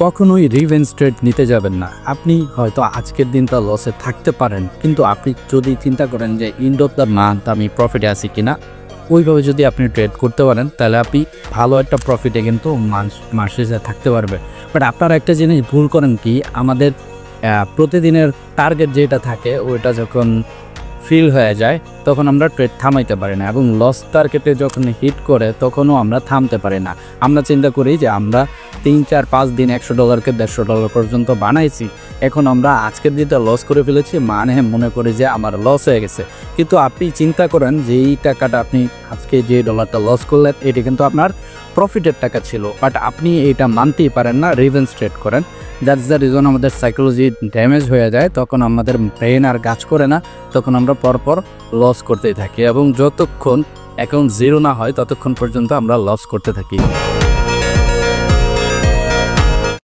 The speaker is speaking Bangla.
কখনোই রিভেঞ্জ ট্রেড নিতে যাবেন না। আপনি হয়তো আজকের দিনটা লসে থাকতে পারেন, কিন্তু আপনি যদি চিন্তা করেন যে এন্ড অফ দ্য মান্থ আমি প্রফিটে আছি কিনা, ওইভাবে যদি আপনি ট্রেড করতে পারেন তাহলে আপনি ভালো একটা প্রফিটে কিন্তু মাস শেষে থাকতে পারবে। বাট আপনারা একটা জিনিস ভুল করেন কি, আমাদের প্রতিদিনের টার্গেট যেটা থাকে ওইটা যখন ফিল হয়ে যায় তখন আমরা ট্রেড থামাইতে পারি না, এবং লস টার্গেটে যখন হিট করে তখনও আমরা থামতে পারি না। আমরা চিন্তা করি যে আমরা 3-4-5 দিন $100কে $150 পর্যন্ত বানাইছি, এখন আমরা আজকের দিনটা লস করে ফেলেছি, মনে করি যে আমার লস হয়ে গেছে। কিন্তু আপনি চিন্তা করেন যে এই টাকাটা আপনি আজকে যে ডলারটা লস করলেন এটি কিন্তু আপনার প্রফিটের টাকা ছিল, বাট আপনি এটা মানতেই পারেন না, রিভেঞ্জ ট্রেড করেন। দ্যাটস দ্য রিজন আমাদের সাইকোলজি ড্যামেজ হয়ে যায়, তখন আমাদের ব্রেন আর কাজ করে না, তখন আমরা পরপর লস করতেই থাকি, এবং যতক্ষণ অ্যাকাউন্ট জিরো না হয় ততক্ষণ পর্যন্ত আমরা লস করতে থাকি।